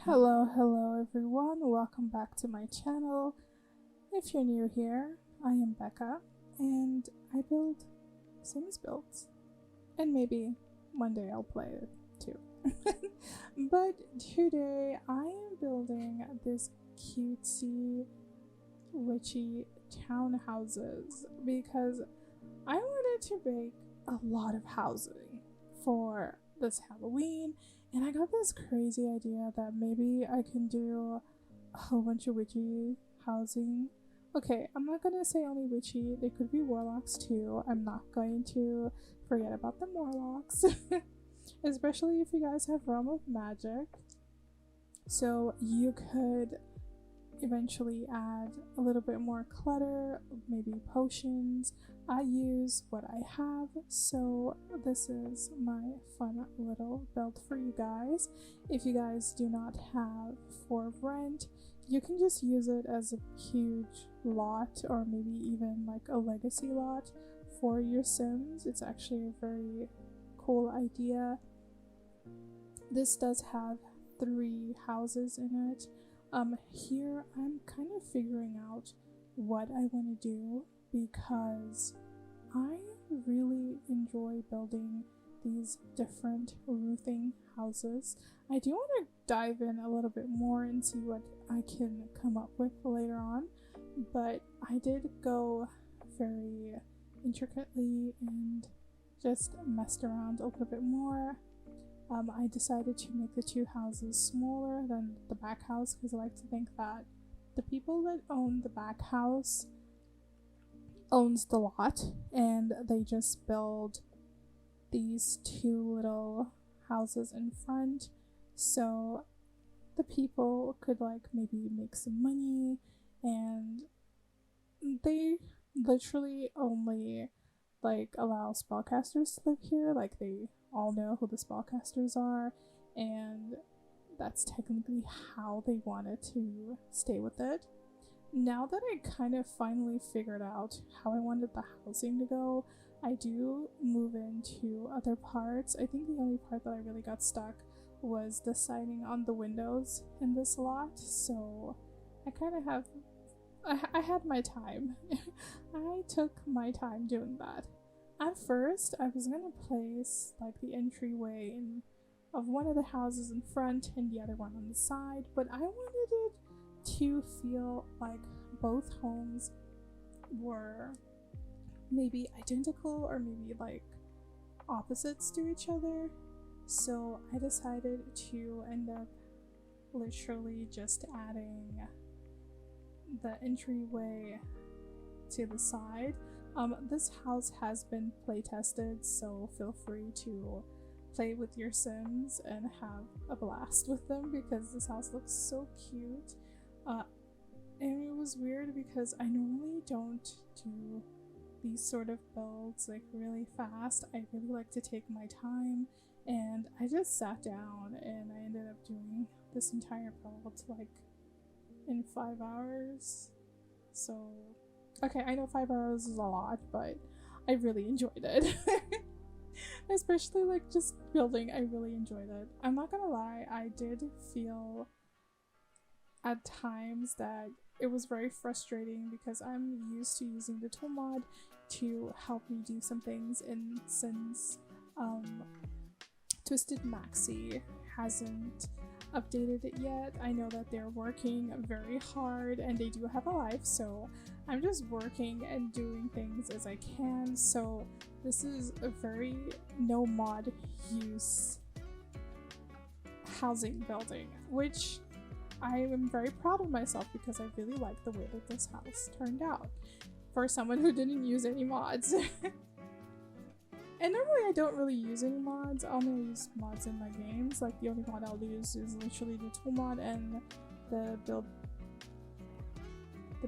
Hello everyone, welcome back to my channel. If you're new here, I am Becca and I build Sims builds. And maybe one day I'll play it too. But today I am building this cutesy witchy townhouses because I wanted to make a lot of housing for this Halloween, and I got this crazy idea that maybe I can do a whole bunch of witchy housing. Okay, I'm not gonna say only witchy, they could be warlocks too. I'm not going to forget about the warlocks, especially if you guys have Realm of Magic. So you could eventually add a little bit more clutter, maybe potions. I use what I have, so this is my fun little build for you guys. If you guys do not have for rent, you can just use it as a huge lot or maybe even like a legacy lot for your Sims. It's actually a very cool idea. This does have 3 houses in it. Here I'm kind of figuring out what I want to do because I really enjoy building these different roofing houses. I do want to dive in a little bit more and see what I can come up with later on, but I did go very intricately and just messed around a little bit more. I decided to make the 2 houses smaller than the back house because I like to think that the people that own the back house owns the lot and they just build these 2 little houses in front so the people could like maybe make some money, and they literally only like allow spellcasters to live here. Like they all know who the spellcasters are, and that's technically how they wanted to stay with it. Now that I kind of finally figured out how I wanted the housing to go, I do move into other parts. I think the only part that I really got stuck was deciding on the windows in this lot, so I kind of have I had my time. I took my time doing that. At first, I was gonna place like the entryway of one of the houses in front and the other one on the side, but I wanted it to feel like both homes were maybe identical or maybe like opposites to each other. So I decided to end up literally just adding the entryway to the side. This house has been play tested, so feel free to play with your Sims and have a blast with them because this house looks so cute. And it was weird because I normally don't do these sort of builds like really fast. I really like to take my time, and I just sat down and I ended up doing this entire build like in 5 hours. So okay, I know 5 hours is a lot, but I really enjoyed it. Especially like just building, I really enjoyed it. I'm not gonna lie, I did feel at times that it was very frustrating because I'm used to using the tool mod to help me do some things, and since Twisted Maxi hasn't updated it yet, I know that they're working very hard and they do have a life, so I'm just working and doing things as I can. So this is a very no mod use housing building, which I am very proud of myself because I really like the way that this house turned out for someone who didn't use any mods. And normally I don't really use any mods. I only use mods in my games. Like the only mod I'll use is literally the tool mod and the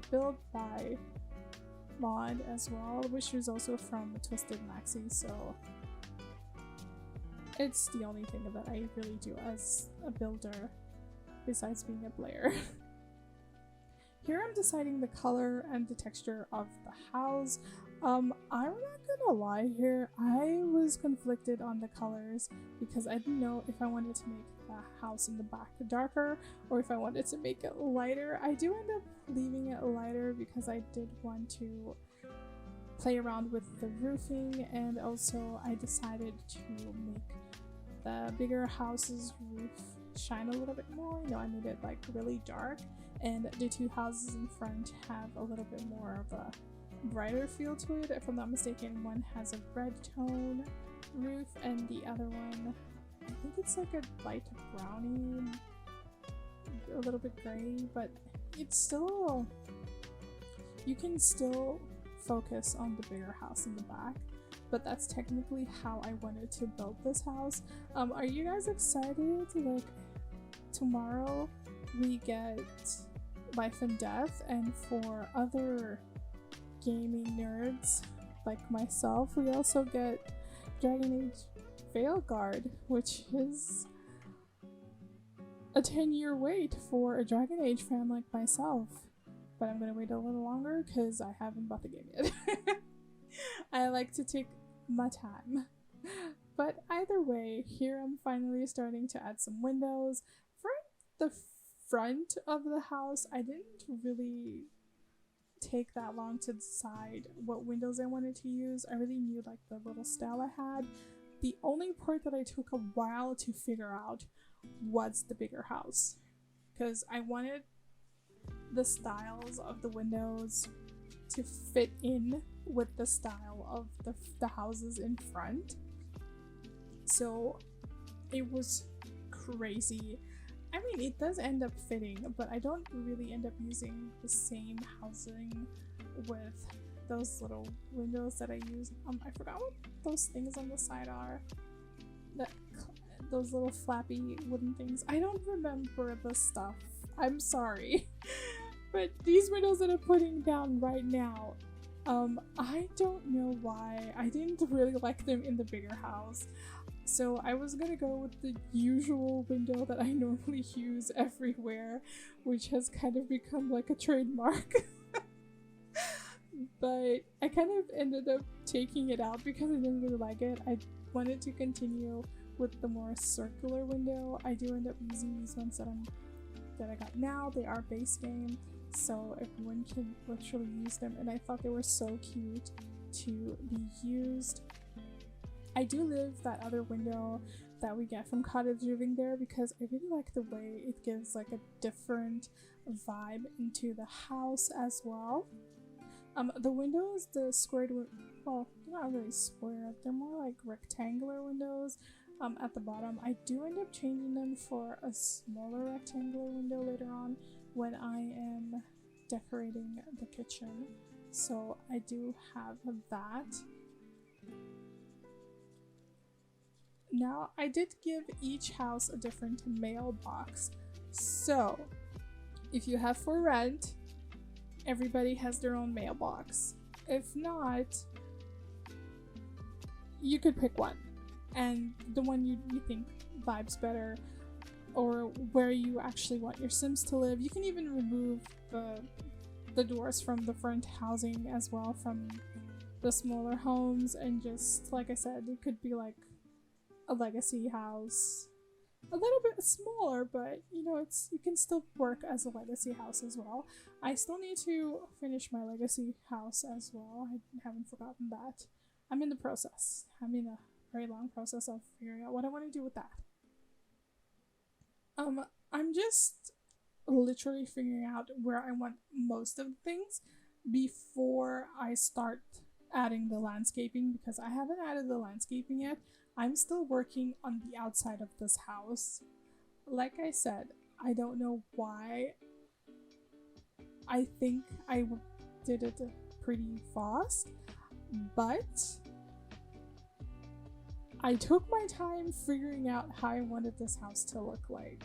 build by mod as well, which is also from Twisted Maxi, so it's the only thing that I really do as a builder besides being a player. Here I'm deciding the color and the texture of the house. I'm not gonna lie here, I was conflicted on the colors because I didn't know if I wanted to make the house in the back darker or if I wanted to make it lighter. I do end up leaving it lighter because I did want to play around with the roofing, and also I decided to make the bigger house's roof shine a little bit more. You know, I made it like really dark, and the two houses in front have a little bit more of a brighter feel to it. If I'm not mistaken, one has a red tone roof and the other one, I think it's like a light brownie, a little bit gray, but it's still, you can still focus on the bigger house in the back. But that's technically how I wanted to build this house. Are you guys excited? Like, tomorrow we get Life and Death, and for other gaming nerds like myself, we also get Dragon Age Veilguard, which is a 10-year wait for a Dragon Age fan like myself. But I'm gonna wait a little longer because I haven't bought the game yet. I like to take my time. But either way, here I'm finally starting to add some windows. For the front of the house, I didn't really take that long to decide what windows I wanted to use. I really knew like the little style I had. The only part that I took a while to figure out was the bigger house, because I wanted the styles of the windows to fit in with the style of the houses in front. So it was crazy. I mean, it does end up fitting, but I don't really end up using the same housing with those little windows that I use. I forgot what those things on the side are. Those little flappy wooden things. I don't remember the stuff. I'm sorry. But these windows that I'm putting down right now, I don't know why. I didn't really like them in the bigger house. So I was gonna go with the usual window that I normally use everywhere, which has kind of become like a trademark. But I kind of ended up taking it out because I didn't really like it. I wanted to continue with the more circular window. I do end up using these ones that I got now. They are base game, so everyone can literally use them, and I thought they were so cute to be used. I do live that other window that we get from Cottage Living there because I really like the way it gives like a different vibe into the house as well. The windows, the squared, well, they're not really square, they're more like rectangular windows at the bottom. I do end up changing them for a smaller rectangular window later on when I am decorating the kitchen. So I do have that. Now, I did give each house a different mailbox. So, if you have for rent, everybody has their own mailbox. If not, you could pick one. And the one you think vibes better, or where you actually want your Sims to live. You can even remove the doors from the front housing as well from the smaller homes, and just, like I said, it could be like a legacy house, a little bit smaller, but you know, you can still work as a legacy house as well. I still need to finish my legacy house as well. I haven't forgotten that. I'm in the process. I'm in a very long process of figuring out what I want to do with that. I'm just literally figuring out where I want most of the things before I start adding the landscaping, because I haven't added the landscaping yet. I'm still working on the outside of this house. Like I said, I don't know why. I think I did it pretty fast, but I took my time figuring out how I wanted this house to look like.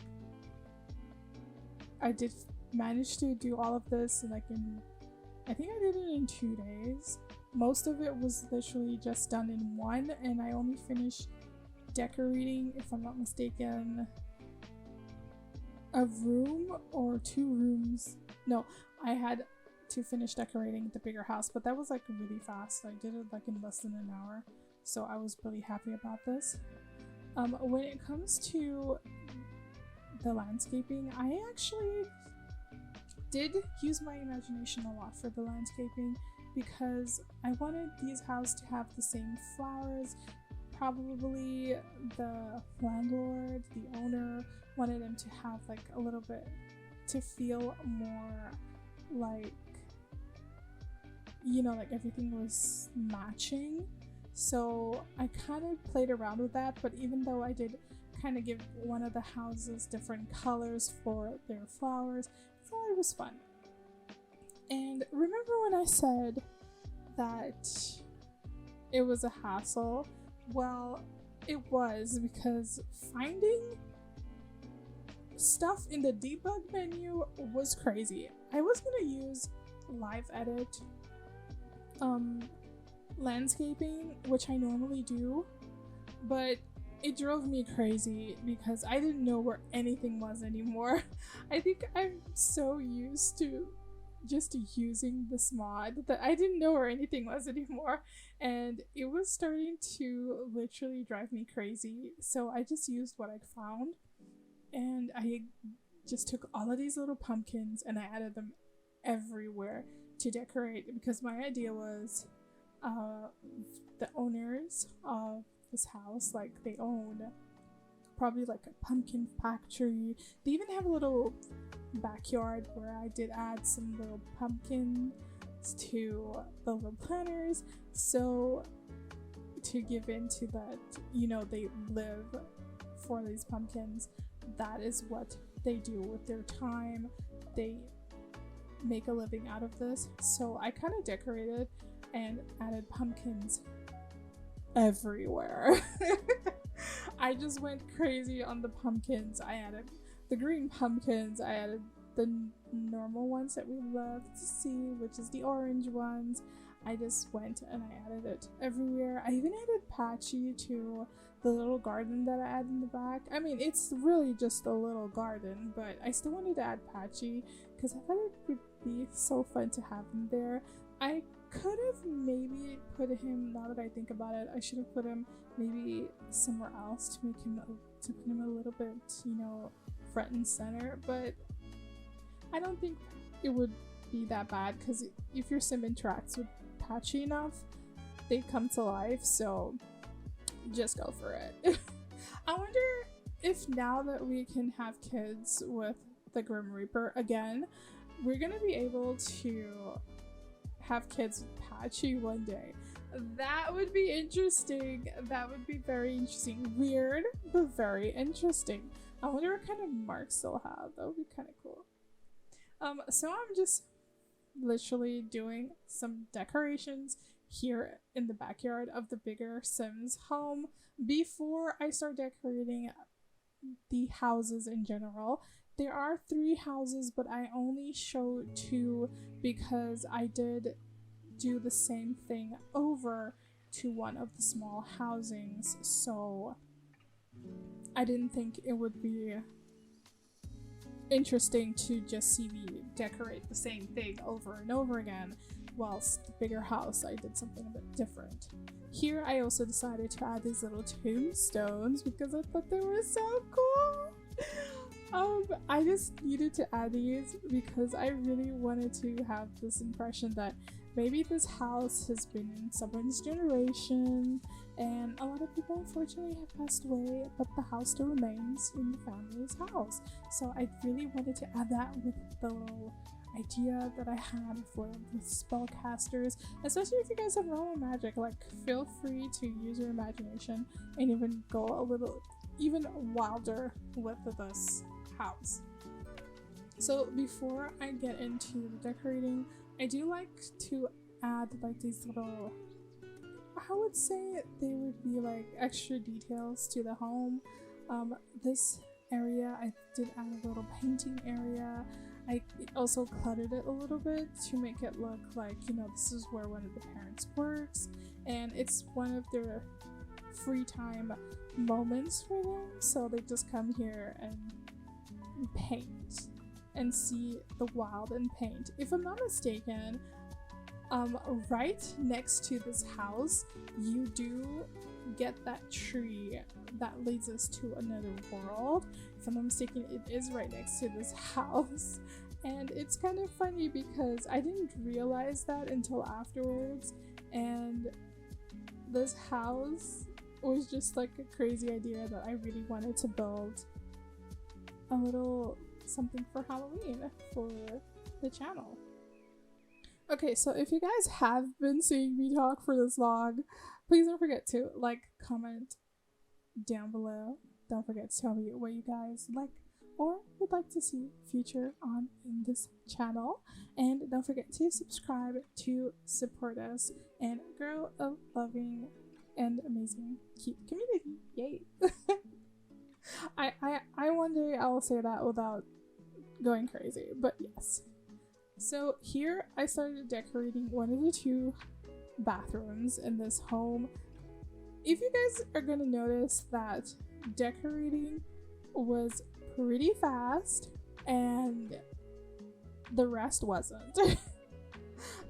I did manage to do all of this in I think I did it in 2 days. Most of it was literally just done in one, and I only finished decorating, if I'm not mistaken, a room or 2 rooms. No, I had to finish decorating the bigger house, but that was like really fast. I did it like in less than an hour, so I was really happy about this. When it comes to the landscaping, I actually did use my imagination a lot for the landscaping because I wanted these houses to have the same flowers. Probably the landlord, the owner, wanted them to have like a little bit to feel more like, you know, like everything was matching. So I kind of played around with that, but even though I did kind of give one of the houses different colors for their flowers, I thought it was fun. And remember when I said that it was a hassle? Well, it was, because finding stuff in the debug menu was crazy. I was gonna use live edit landscaping, which I normally do, but it drove me crazy because I didn't know where anything was anymore. I think I'm so used to just using this mod that I didn't know where anything was anymore, and it was starting to literally drive me crazy. So I just used what I found, and I just took all of these little pumpkins and I added them everywhere to decorate, because my idea was the owners of this house, like, they own probably like a pumpkin factory. They even have a little backyard where I did add some little pumpkins to the little planters, so to give into that, you know, they live for these pumpkins. That is what they do with their time. They make a living out of this. So I kind of decorated and added pumpkins everywhere. I just went crazy on the pumpkins. I added the green pumpkins, I added the normal ones that we love to see, which is the orange ones. I just went and I added it everywhere. I even added Patchy to the little garden that I added in the back. I mean, it's really just a little garden, but I still wanted to add Patchy because I thought it would be so fun to have him there. I could have maybe put him, now that I think about it, I should have put him maybe somewhere else to make him, to put him a little bit, you know, front and center, but I don't think it would be that bad, because if your sim interacts with Patchy enough, they come to life, so just go for it. I wonder if now that we can have kids with the Grim Reaper again, we're gonna be able to have kids with Patchy one day. That would be interesting. That would be very interesting. Weird, but very interesting. I wonder what kind of marks they'll have. That would be kind of cool. So I'm just literally doing some decorations here in the backyard of the bigger Sims home before I start decorating the houses in general. There are 3 houses, but I only showed 2 because I did do the same thing over to one of the small housings, so I didn't think it would be interesting to just see me decorate the same thing over and over again, whilst the bigger house I did something a bit different. Here I also decided to add these little tombstones because I thought they were so cool. I just needed to add these because I really wanted to have this impression that maybe this house has been in someone's generation, and a lot of people unfortunately have passed away, but the house still remains in the family's house. So I really wanted to add that with the little idea that I had for the spellcasters, especially if you guys have normal magic. Like, feel free to use your imagination and even go a little even wilder with this house. So before I get into the decorating, I do like to add like these little, I would say they would be like extra details to the home. This area I did add a little painting area. I also cluttered it a little bit to make it look like, you know, this is where one of the parents works and it's one of their free time moments for them, so they just come here and paint. and see the wild and paint. If I'm not mistaken, right next to this house, you do get that tree that leads us to another world. If I'm not mistaken, it is right next to this house. And it's kind of funny because I didn't realize that until afterwards, and this house was just like a crazy idea that I really wanted to build a little something for Halloween for the channel. Okay, so if you guys have been seeing me talk for this long, please don't forget to like, comment down below. Don't forget to tell me what you guys like or would like to see featured on in this channel, and don't forget to subscribe to support us and grow a loving and amazing cute community. Yay! I one day I will say that without going crazy, but yes. So here I started decorating one of the 2 bathrooms in this home. If you guys are gonna notice that decorating was pretty fast and the rest wasn't.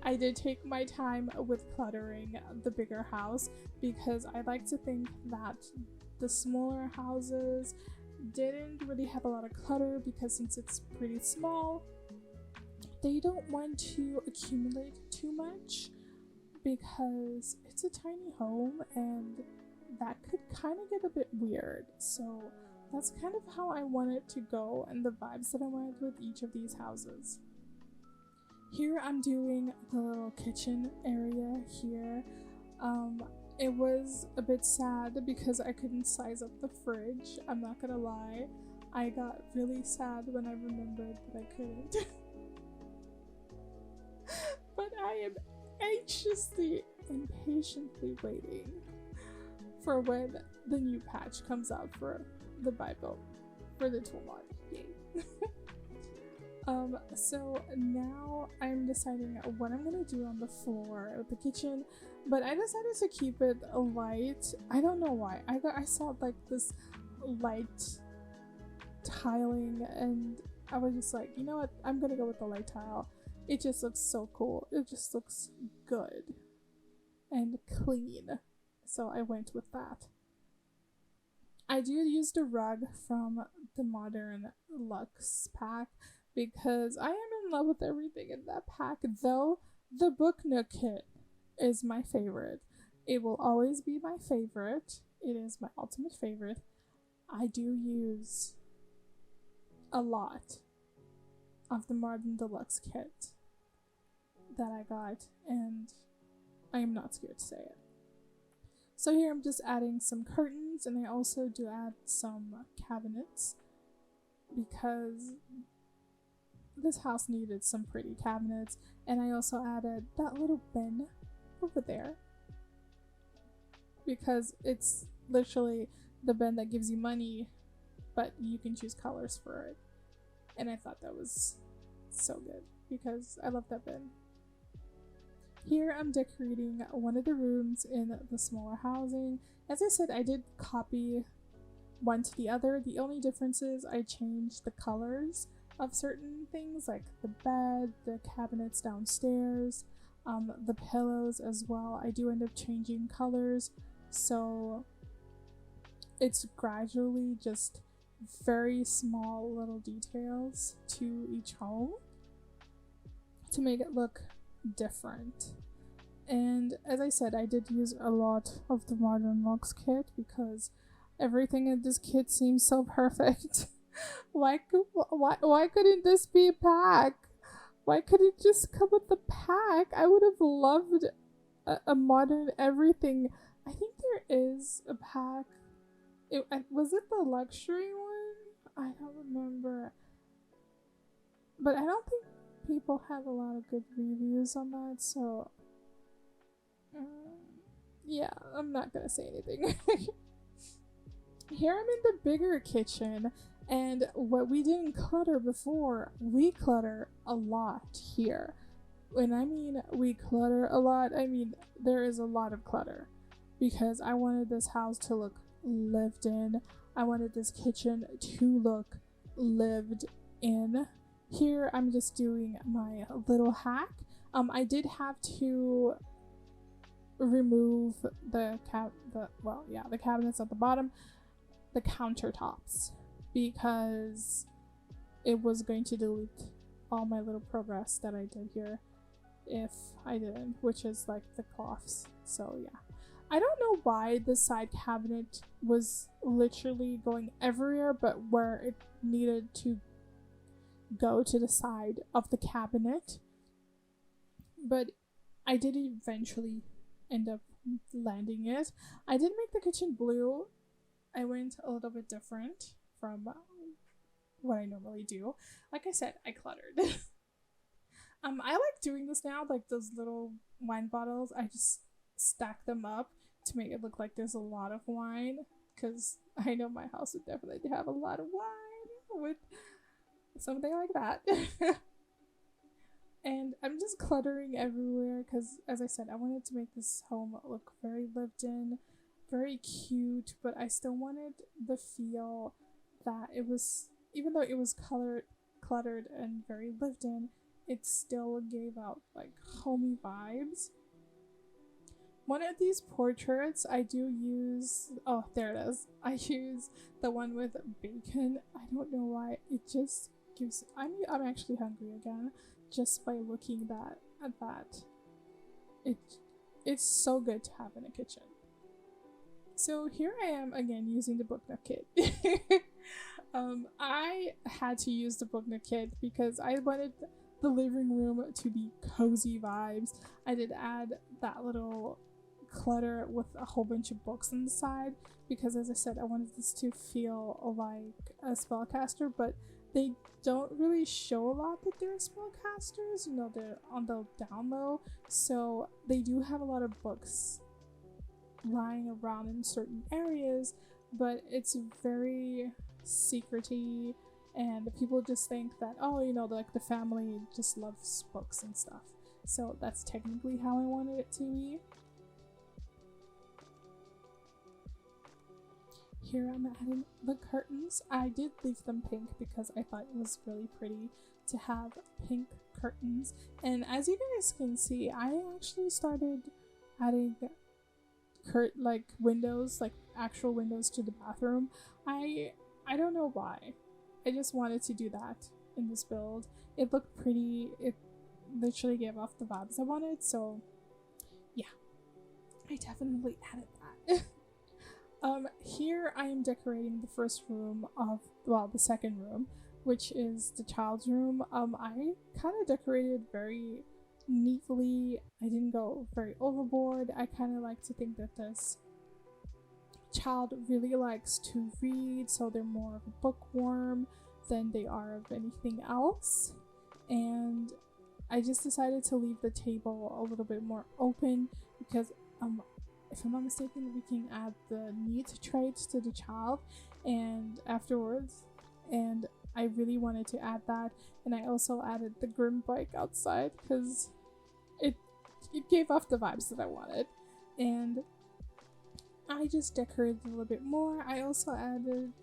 I did take my time with cluttering the bigger house because I like to think that the smaller houses didn't really have a lot of clutter, because since it's pretty small, they don't want to accumulate too much because it's a tiny home and that could kind of get a bit weird. So that's kind of how I want it to go and the vibes that I wanted with each of these houses. Here I'm doing the little kitchen area here. It was a bit sad because I couldn't size up the fridge. I'm not gonna lie. I got really sad when I remembered that I couldn't. But I am anxiously and patiently waiting for when the new patch comes out for the Bible, for the tool mod. Yay. So now I'm deciding what I'm gonna do on the floor of the kitchen, but I decided to keep it light. I don't know why. I saw like this light tiling and I was just like, you know what, I'm gonna go with the light tile. It just looks so cool. It just looks good and clean. So I went with that. I do use the rug from the modern Luxe pack because I am in love with everything in that pack, though the book Nook kit is my favorite. It will always be my favorite. It is my ultimate favorite. I do use a lot of the modern deluxe kit that I got, and I am not scared to say it. So here I'm just adding some curtains, and I also do add some cabinets because this house needed some pretty cabinets, and I also added that little bin over there because it's literally the bin that gives you money, but you can choose colors for it. And I thought that was so good because I love that bin. Here I'm decorating one of the rooms in the smaller housing. As I said, I did copy one to the other. The only difference is I changed the colors of certain things like the bed, the cabinets downstairs, the pillows as well. I do end up changing colors, so it's gradually just very small little details to each home to make it look different. And as I said, I did use a lot of the modern Luxe kit because everything in this kit seems so perfect. Why couldn't this be a pack? Why couldn't it just come with the pack? I would have loved a modern everything. I think there is a pack. Was it the luxury one? I don't remember. But I don't think people have a lot of good reviews on that, so yeah, I'm not gonna say anything. Here I'm in the bigger kitchen, and what we didn't clutter before, we clutter a lot here. When I mean we clutter a lot, I mean there is a lot of clutter because I wanted this house to look lived in. I wanted this kitchen to look lived in Here I'm just doing my little hack. I did have to remove the cabinets at the bottom, the countertops, because it was going to delete all my little progress that I did here if I didn't, which is like the cloths. So yeah, I don't know why the side cabinet was literally going everywhere but where it needed to go to the side of the cabinet, but I did eventually end up landing it. I did make the kitchen blue. I went a little bit different from what I normally do. Like I said, I cluttered. I like doing this now, like those little wine bottles. I just stack them up to make it look like there's a lot of wine, because I know my house would definitely have a lot of wine with something like that. And I'm just cluttering everywhere because, as I said, I wanted to make this home look very lived in, very cute, but I still wanted the feel that it was, even though it was cluttered and very lived in, it still gave out like homey vibes. One of these portraits I do use, oh there it is, I use the one with bacon. I don't know why, it just gives, I'm actually hungry again just by looking at that. It's so good to have in a kitchen. So here I am again using the Book Nook kit. I had to use the Book Nook kit because I wanted the living room to be cozy vibes. I did add that little clutter with a whole bunch of books on the side because, as I said, I wanted this to feel like a spellcaster, but they don't really show a lot that they're spellcasters. You know, they're on the down low, so they do have a lot of books lying around in certain areas, but it's very secrety, and people just think that, oh, you know, like the family just loves books and stuff. So that's technically how I wanted it to be. Here I'm adding the curtains. I did leave them pink because I thought it was really pretty to have pink curtains. And as you guys can see, I actually started adding like windows, like actual windows to the bathroom. I don't know why. I just wanted to do that in this build. It looked pretty. It literally gave off the vibes I wanted. So yeah, I definitely added that. Here I am decorating the first room of, well, the second room, which is the child's room. I kind of decorated very neatly. I didn't go very overboard. I kind of like to think that this child really likes to read, so they're more of a bookworm than they are of anything else. And I just decided to leave the table a little bit more open because if I'm not mistaken, we can add the neat traits to the child and afterwards, and I really wanted to add that. And I also added the grim bike outside because it gave off the vibes that I wanted. And I just decorated a little bit more. I also added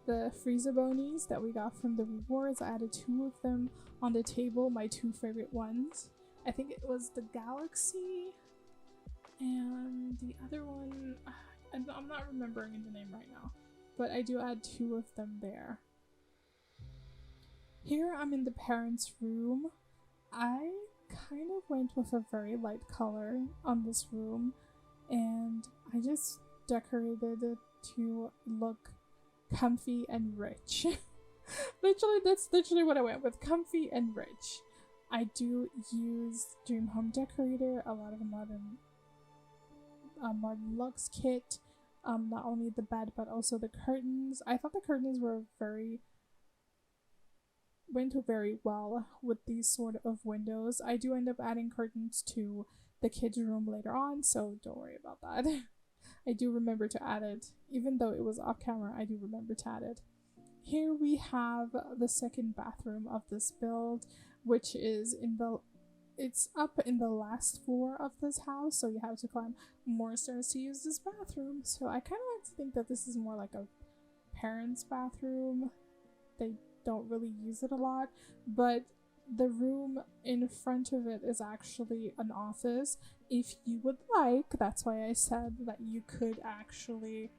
the freezer bonies that we got from the rewards. I added 2 of them on the table, my 2 favorite ones. I think it was the Galaxy and the other one, I'm not remembering the name right now, but I do add 2 of them there. Here I'm in the parents' room. I kind of went with a very light color on this room, and I just decorated it to look comfy and rich. That's literally what I went with, comfy and rich. I do use Dream Home Decorator, a lot of modern Luxe kit, not only the bed but also the curtains. I thought the curtains went very well with these sort of windows. I do end up adding curtains to the kids' room later on, so don't worry about that. I do remember to add it, even though it was off camera. I do remember to add it. Here we have the second bathroom of this build, which is it's up in the last floor of this house, so you have to climb more stairs to use this bathroom. So I kind of like to think that this is more like a parent's bathroom. They don't really use it a lot, but the room in front of it is actually an office. If you would like, that's why I said that you could actually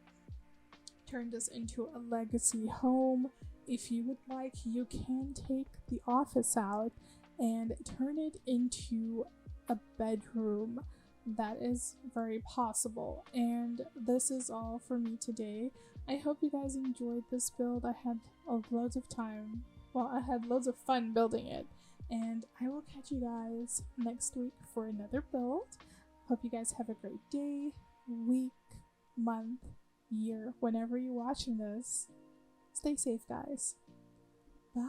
turn this into a legacy home. If you would like, you can take the office out and turn it into a bedroom. That is very possible. And this is all for me today. I hope you guys enjoyed this build. I had loads of time. Well, I had loads of fun building it. And I will catch you guys next week for another build. Hope you guys have a great day, week, month, year, whenever you're watching this. Stay safe, guys. Bye.